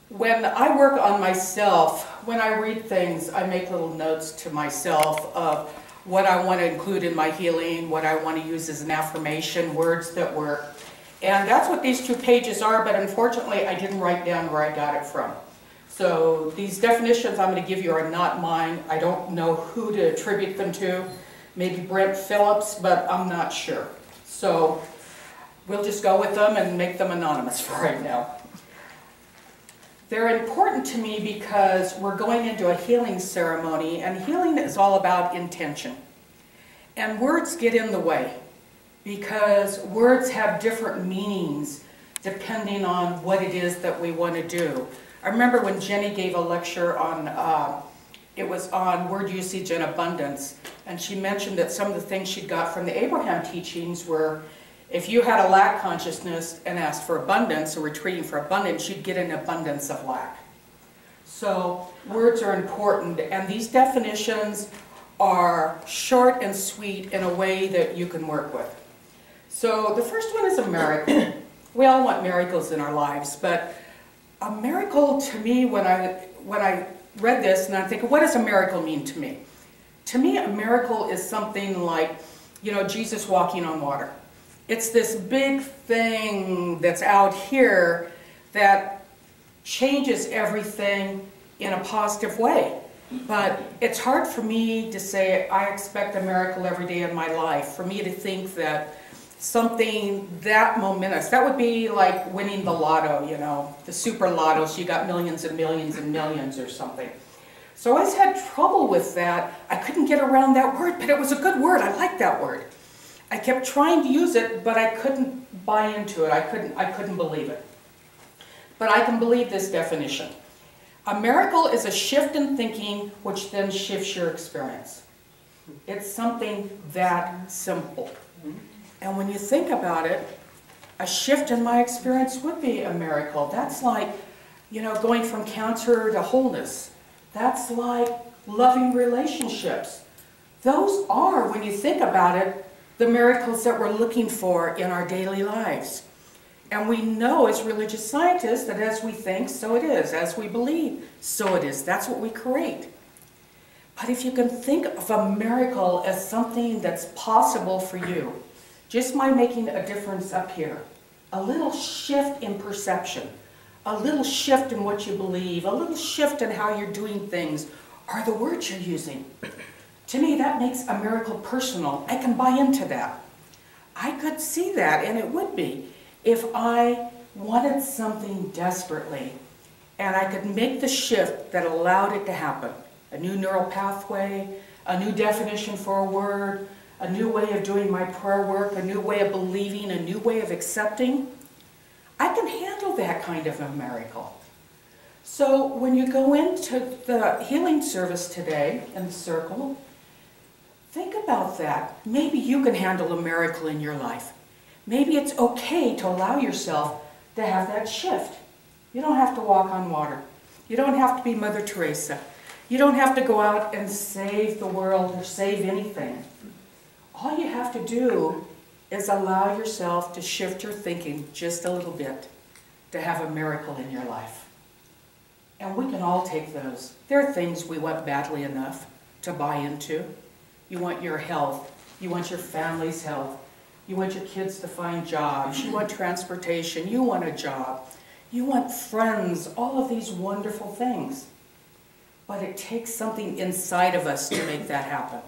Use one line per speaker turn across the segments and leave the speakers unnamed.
When I work on myself, when I read things, I make little notes to myself of what I want to include in my healing, what I want to use as an affirmation, words that work. And that's what these 2 pages are, but unfortunately I didn't write down where I got it from. So these definitions I'm going to give you are not mine. I don't know who to attribute them to. Maybe Brent Phillips, but I'm not sure. So we'll just go with them and make them anonymous for right now. They're important to me because we're going into a healing ceremony, and healing is all about intention. And words get in the way because words have different meanings depending on what it is that we want to do. I remember when Jenny gave a lecture on, it was on word usage and abundance, and she mentioned that some of the things she got from the Abraham teachings were, if you had a lack consciousness and asked for abundance or were treating for abundance, you'd get an abundance of lack. So words are important, and these definitions are short and sweet in a way that you can work with. So the first one is a miracle. We all want miracles in our lives, but a miracle to me, when I read this and I think, what does a miracle mean to me? To me, a miracle is something like, you know, Jesus walking on water. It's this big thing that's out here that changes everything in a positive way. But it's hard for me to say I expect a miracle every day of my life. For me to think that something that momentous, that would be like winning the lotto, you know, the super lotto, so you got millions and millions and millions or something. So I always had trouble with that. I couldn't get around that word, but it was a good word. I liked that word. I kept trying to use it, but I couldn't buy into it. I couldn't believe it. But I can believe this definition. A miracle is a shift in thinking which then shifts your experience. It's something that simple. And when you think about it, a shift in my experience would be a miracle. That's like, you know, going from cancer to wholeness. That's like loving relationships. Those are, when you think about it, the miracles that we're looking for in our daily lives. And we know as religious scientists that as we think, so it is. As we believe, so it is. That's what we create. But if you can think of a miracle as something that's possible for you, just by making a difference up here, a little shift in perception, a little shift in what you believe, a little shift in how you're doing things, are the words you're using. To me, that makes a miracle personal. I can buy into that. I could see that, and it would be, if I wanted something desperately, and I could make the shift that allowed it to happen. A new neural pathway, a new definition for a word, a new way of doing my prayer work, a new way of believing, a new way of accepting. I can handle that kind of a miracle. So when you go into the healing service today in the circle, think about that. Maybe you can handle a miracle in your life. Maybe it's okay to allow yourself to have that shift. You don't have to walk on water. You don't have to be Mother Teresa. You don't have to go out and save the world or save anything. All you have to do is allow yourself to shift your thinking just a little bit to have a miracle in your life. And we can all take those. There are things we want badly enough to buy into. You want your health. You want your family's health. You want your kids to find jobs. You want transportation. You want a job. You want friends. All of these wonderful things. But it takes something inside of us to make that happen.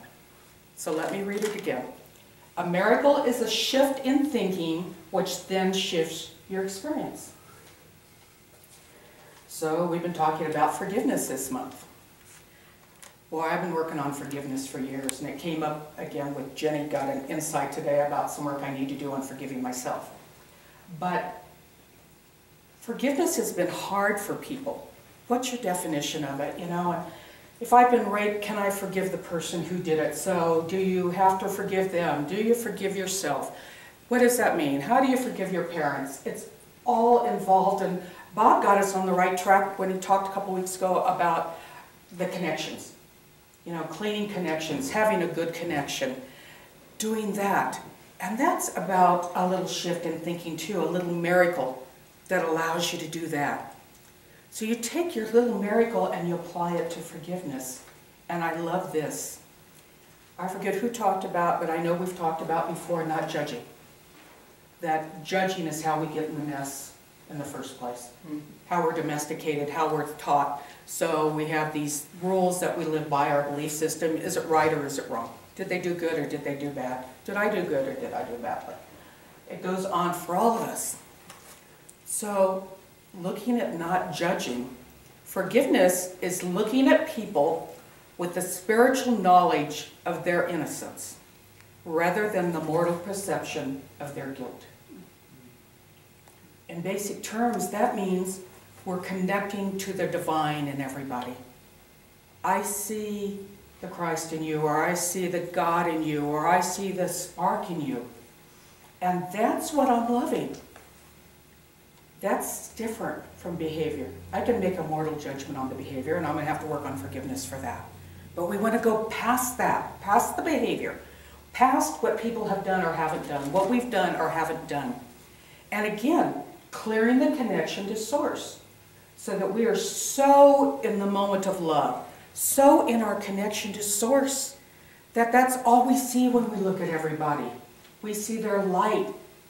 So let me read it again. A miracle is a shift in thinking which then shifts your experience. So we've been talking about forgiveness this month. Well, I've been working on forgiveness for years, and it came up again with Jenny got an insight today about some work I need to do on forgiving myself. But forgiveness has been hard for people. What's your definition of it? You know, and if I've been raped, can I forgive the person who did it? So do you have to forgive them? Do you forgive yourself? What does that mean? How do you forgive your parents? It's all involved, and Bob got us on the right track when he talked a couple weeks ago about the connections. You know, cleaning connections, having a good connection, doing that. And that's about a little shift in thinking too, a little miracle that allows you to do that. So you take your little miracle and you apply it to forgiveness. And I love this. I forget who talked about, but I know we've talked about before, not judging. That judging is how we get in the mess in the first place. How we're domesticated, how we're taught. So we have these rules that we live by, our belief system. Is it right or is it wrong? Did they do good or did they do bad? Did I do good or did I do badly? It goes on for all of us. So looking at not judging, forgiveness is looking at people with the spiritual knowledge of their innocence rather than the mortal perception of their guilt. In basic terms, that means we're connecting to the divine in everybody. I see the Christ in you, or I see the God in you, or I see the spark in you. And that's what I'm loving. That's different from behavior. I can make a mortal judgment on the behavior, and I'm going to have to work on forgiveness for that. But we want to go past that, past the behavior, past what people have done or haven't done, what we've done or haven't done. And again, clearing the connection to Source so that we are so in the moment of love, so in our connection to Source, that that's all we see when we look at everybody. We see their light,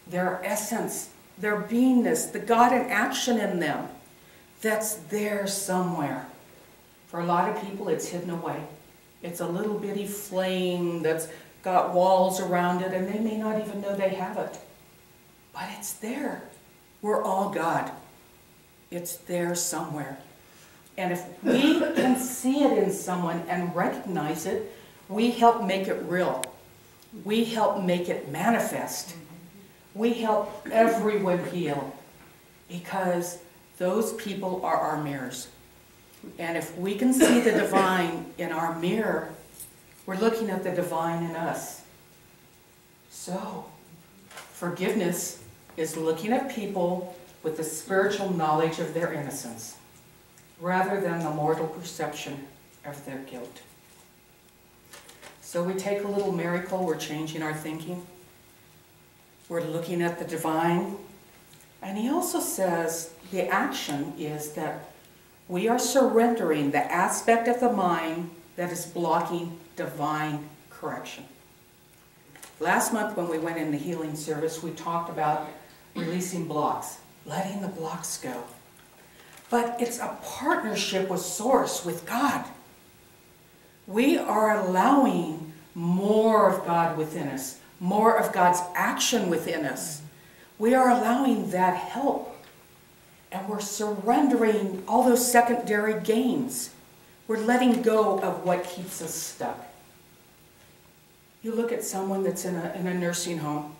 their essence, their beingness, the God in action in them. That's there somewhere. For a lot of people, it's hidden away. It's a little bitty flame that's got walls around it, and they may not even know they have it. But it's there. We're all God. It's there somewhere. And if we can see it in someone and recognize it, we help make it real. We help make it manifest. We help everyone heal, because those people are our mirrors. And if we can see the divine in our mirror, we're looking at the divine in us. So, forgiveness is looking at people with the spiritual knowledge of their innocence, rather than the mortal perception of their guilt. So we take a little miracle, we're changing our thinking. We're looking at the divine. And he also says the action is that we are surrendering the aspect of the mind that is blocking divine correction. Last month when we went in the healing service, we talked about releasing blocks, letting the blocks go. But it's a partnership with Source, with God. We are allowing more of God within us, more of God's action within us. We are allowing that help. And we're surrendering all those secondary gains. We're letting go of what keeps us stuck. You look at someone that's in a nursing home,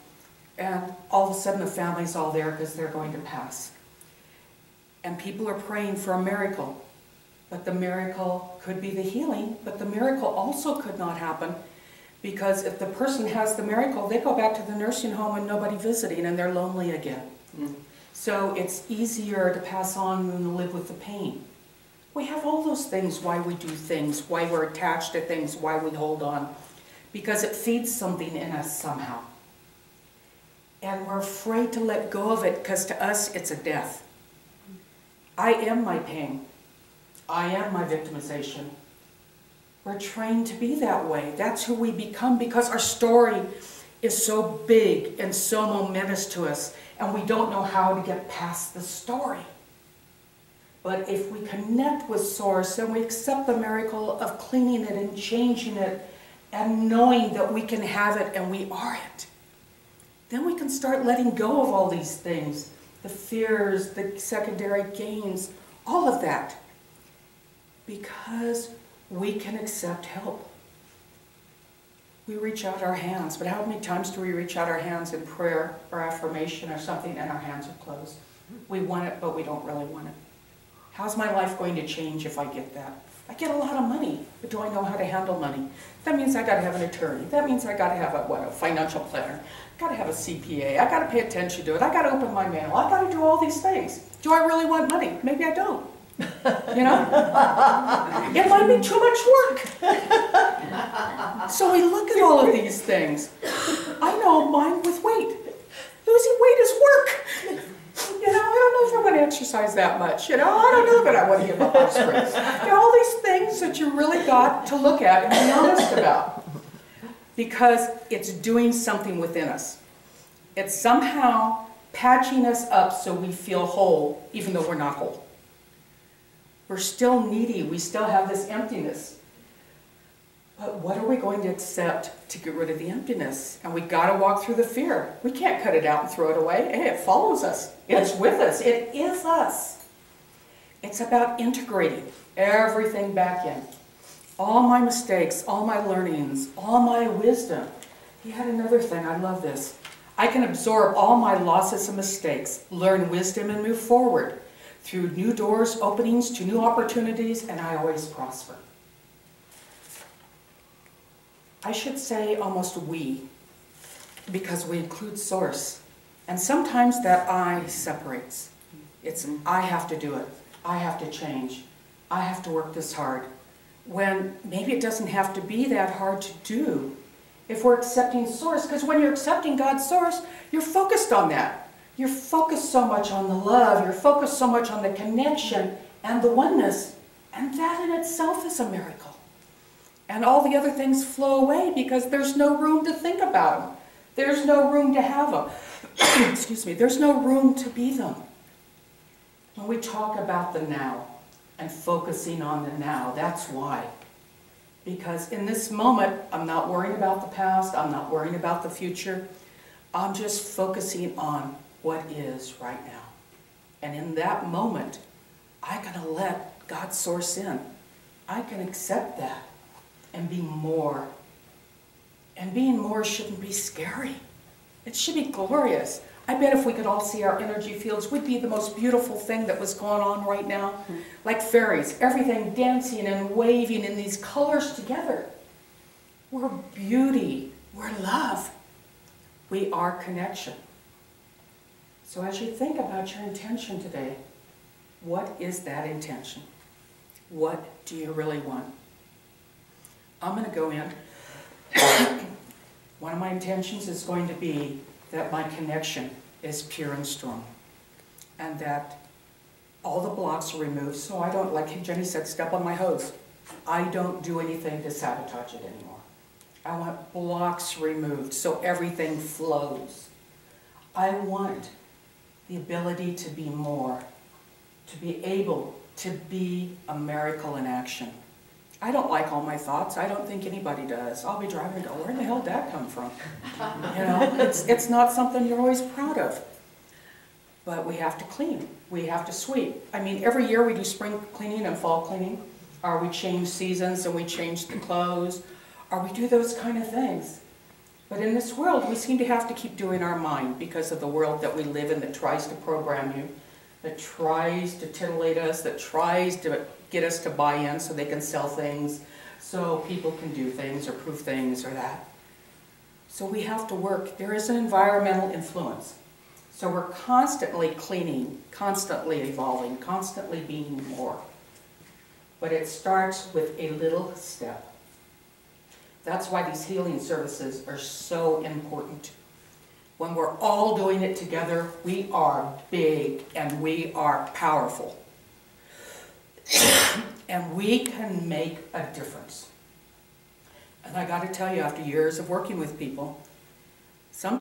and all of a sudden the family's all there because they're going to pass. And people are praying for a miracle. But the miracle could be the healing, but the miracle also could not happen, because if the person has the miracle, they go back to the nursing home and nobody visiting, and they're lonely again. So it's easier to pass on than to live with the pain. We have all those things, why we do things, why we're attached to things, why we hold on. Because it feeds something in us somehow. And we're afraid to let go of it, because to us it's a death. I am my pain. I am my victimization. We're trained to be that way. That's who we become, because our story is so big and so momentous to us, and we don't know how to get past the story. But if we connect with Source and we accept the miracle of cleaning it and changing it and knowing that we can have it and we are it, then we can start letting go of all these things, the fears, the secondary gains, all of that, because we can accept help. We reach out our hands, but how many times do we reach out our hands in prayer or affirmation or something and our hands are closed? We want it, but we don't really want it. How's my life going to change if I get that? I get a lot of money, but do I know how to handle money? That means I got to have an attorney. That means I got to have a financial planner. I got to have a CPA. I got to pay attention to it. I got to open my mail. I got to do all these things. Do I really want money? Maybe I don't. You know? It might be too much work. So we look at all of these things. I know mine with weight. Losing weight is work. I don't know if I want to exercise that much. I don't know that I want to give up ice cream. All these things that you really got to look at and be honest about. Because it's doing something within us. It's somehow patching us up so we feel whole, even though we're not whole. We're still needy. We still have this emptiness. But what are we going to accept to get rid of the emptiness? And we got to walk through the fear. We can't cut it out and throw it away. Hey, it follows us. It's with us. It is us. It's about integrating everything back in. All my mistakes, all my learnings, all my wisdom. He had another thing. I love this. I can absorb all my losses and mistakes, learn wisdom, and move forward through new doors, openings to new opportunities, and I always prosper. I should say almost we, because we include source. And sometimes that I separates. It's I have to do it. I have to change. I have to work this hard. When maybe it doesn't have to be that hard to do if we're accepting source. Because when you're accepting God's source, you're focused on that. You're focused so much on the love. You're focused so much on the connection and the oneness. And that in itself is a miracle. And all the other things flow away because there's no room to think about them. There's no room to have them. Excuse me. There's no room to be them. When we talk about the now and focusing on the now, that's why. Because in this moment, I'm not worrying about the past. I'm not worrying about the future. I'm just focusing on what is right now. And in that moment, I can let God's source in. I can accept that. And be more. And being more shouldn't be scary. It should be glorious. I bet if we could all see our energy fields, we'd be the most beautiful thing that was going on right now. Like fairies, everything dancing and waving in these colors together. We're beauty. We're love. We are connection. So as you think about your intention today, what is that intention? What do you really want? I'm going to go in. One of my intentions is going to be that my connection is pure and strong. And that all the blocks are removed so I don't, like Jenny said, step on my hose. I don't do anything to sabotage it anymore. I want blocks removed so everything flows. I want the ability to be more, to be able to be a miracle in action. I don't like all my thoughts. I don't think anybody does. I'll be driving and go, where the hell did that come from? It's not something you're always proud of. But we have to clean. We have to sweep. I mean, every year we do spring cleaning and fall cleaning. Or we change seasons and we change the clothes. Or we do those kind of things. But in this world, we seem to have to keep doing our mind because of the world that we live in that tries to program you, that tries to titillate us, that tries to get us to buy in so they can sell things, so people can do things or prove things or that. So we have to work. There is an environmental influence. So we're constantly cleaning, constantly evolving, constantly being more. But it starts with a little step. That's why these healing services are so important. When we're all doing it together, we are big and we are powerful. And we can make a difference. And I got to tell you, after years of working with people, some